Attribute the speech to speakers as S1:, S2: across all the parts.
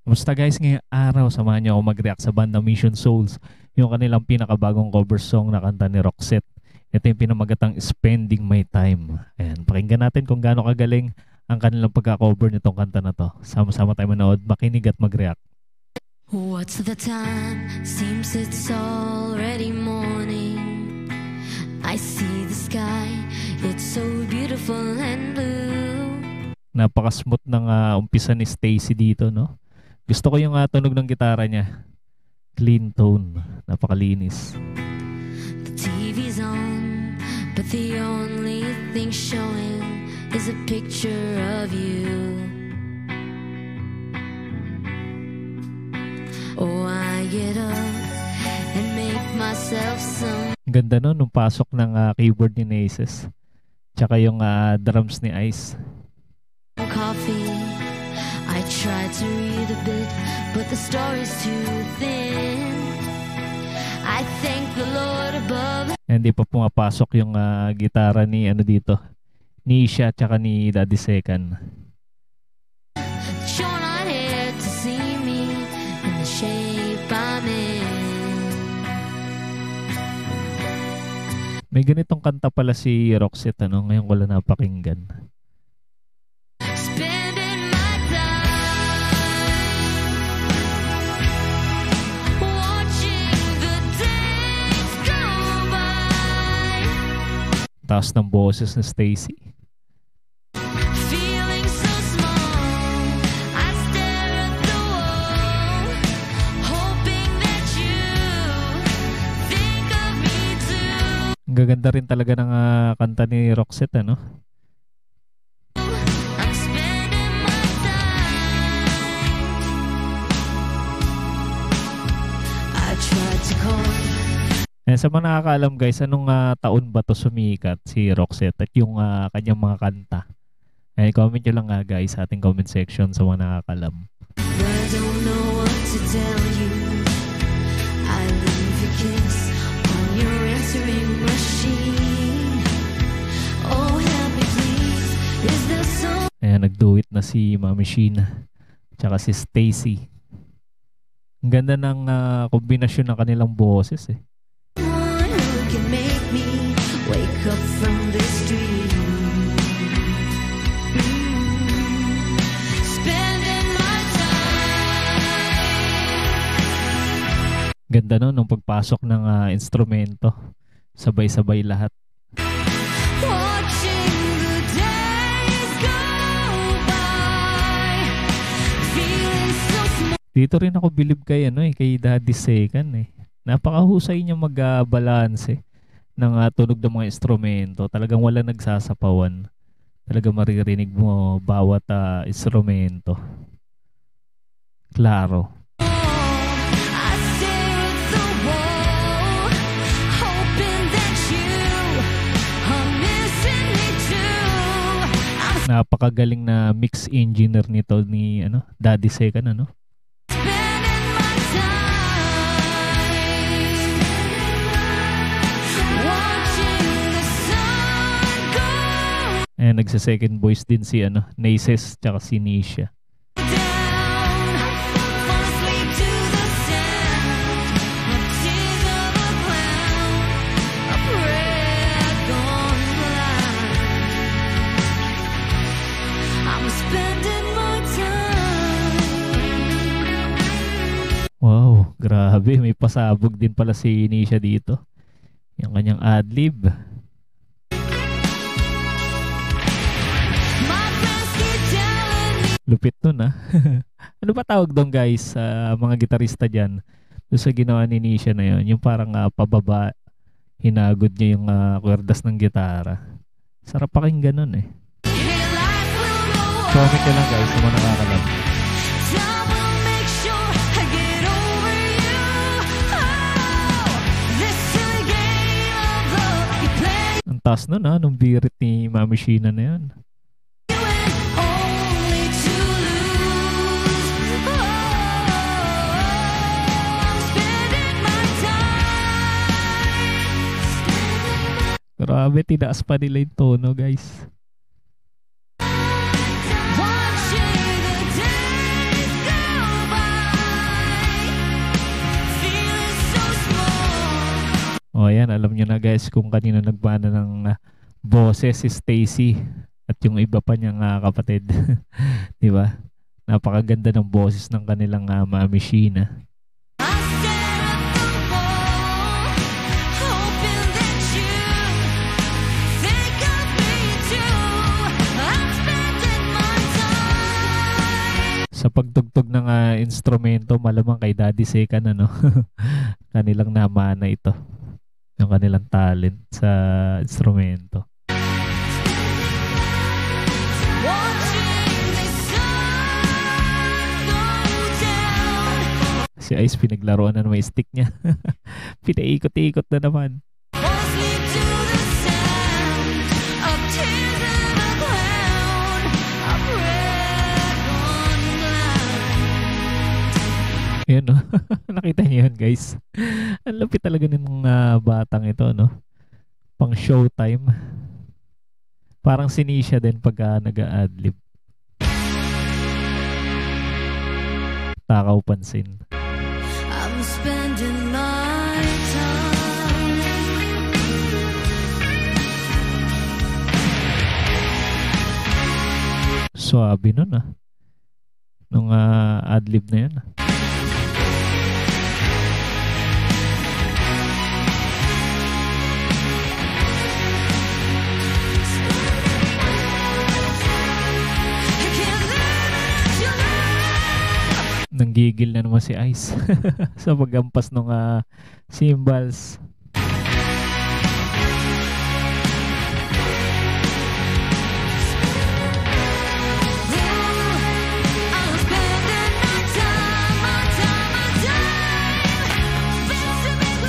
S1: Kumusta guys ngayong araw? Samahan niyo ako mag-react sa banda Mission Souls, yung kanilang pinakabagong cover song na kanta ni Roxette. Ito yung pinamagatang Spending My Time. Ayan, pakinggan natin kung gaano kagaling ang kanilang pagka-cover nitong kanta na to. Sama-sama tayo manood, makinig at mag-react.
S2: What's the time? Seems it's already morning. I see the sky, it's so beautiful and blue.
S1: Napaka-smooth ng umpisa ni Stacy dito, no? Gusto ko yung tunog ng gitara niya. Clean tone. Napakalinis.
S2: The TV's on, but the only thing showing is a picture of you. Oh, I get up and make myself some.
S1: Ganda no, nung pasok ng keyboard ni Naces. Tsaka yung drums ni Ice.
S2: Coffee. I tried to read a bit, but the story's too thin. I thank the Lord above.
S1: Hindi pa pumapasok yung gitara ni dito. Ni Isha tsaka ni Daddy Second.
S2: You're not here to see me in the shape I'm in.
S1: May ganitong kanta pala si Roxette ngayon ko lang napakinggan. Taas ng boses ni Stacy. Ang gaganda rin talaga ng kanta ni Roxette, ano? Sa mga nakakaalam guys, anong taon ba to sumikat si Roxette at yung kanyang mga kanta? Comment nyo lang guys sa ating comment section sa mga nakakaalam. Ayan, nag-do it na si Mami Sheena tsaka si Stacy. Ang ganda ng kombinasyon ng kanilang boses eh.
S2: Make me wake up from this dream. Spending my time.
S1: Ganda no nung pagpasok ng instrumento. Sabay-sabay lahat.
S2: Watching the days go by. Feeling so small.
S1: Dito rin ako bilib kay kay Daddy Second eh. Napakahusay niya mag-balance ng tunog ng mga instrumento. Talagang wala nagsasapawan. Talagang maririnig mo bawat instrumento. Klaro. Napakagaling na mix engineer nito ni Daddy Second Ayan, nagsa-second voice din si Naces tsaka si Nisha. Wow, grabe. May pasabog din pala si Nisha dito. Yung kanyang adlib. Lupit nun Ano ba tawag doon guys sa mga gitarista dyan? Doon sa ginawa ni Nisha na yun. Yung parang pababa, hinagod niya yung kwerdas ng gitara. Sarap pakinggan nun eh. Comment nyo lang guys sa mga nakakalam. Ang taas nun nung birit ni Mami Sheena na yun. Grabe, tinaas pa nila yung tono guys. nyo na guys kung kanino nagmana ng boses si Stacy at yung iba pa niyang kapatid. Di ba? Napakaganda ng boses ng kanilang Mami Sheena. Sa pagtugtog ng instrumento, malamang kay Daddy Sekan kanilang namana ito. Yung kanilang talent sa instrumento. Si Ice pinaglaruan na may stick niya. Pinaikot-ikot na naman. Yun, no? Nakita niyo yun, guys. Ang lapit talaga ng batang ito, no? Pang showtime. Parang sinisya din pag nag-a-adlib. Takaw pansin.
S2: I'm spending my time.
S1: Suabe nun, nung adlib na yun. Nanggigil na naman si Ice sa paggampas ng cymbals.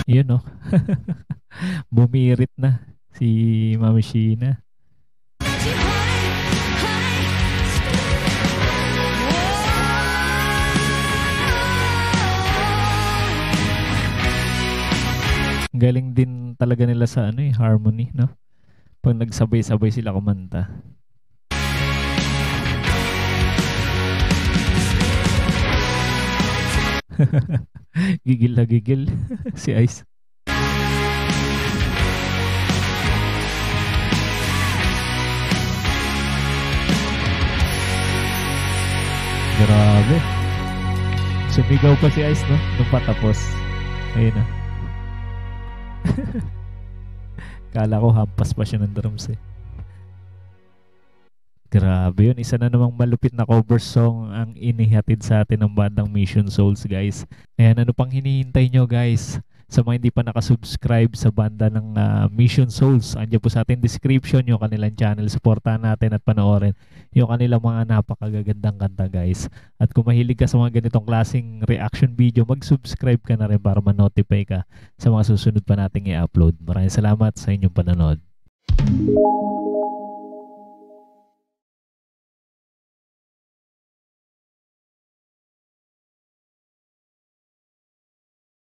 S1: Yun, no? Bumirit na si Mami Sheena. Galing din talaga nila sa harmony, no? Pag nagsabay-sabay sila kumanta. Gigil na gigil si Ice. Grabe. Sumigaw pa si Ice, no? Nung patapos. Ayun, no? Kala ko hampas pa siya ng drums Grabe yun. Isa na namang malupit na cover song ang inihatid sa atin ng bandang Mission Souls, guys. Ayan, ano pang hinihintay nyo, guys? Sa mga hindi pa nakasubscribe sa banda ng Mission Souls, andyan po sa ating description yung kanilang channel. Supportahan natin at panoorin yung kanilang mga napakagagandang kanta, guys. At kung mahilig ka sa mga ganitong klaseng reaction video, mag-subscribe ka na rin para ma-notify ka sa mga susunod pa nating i-upload. Maraming salamat sa inyong panonood.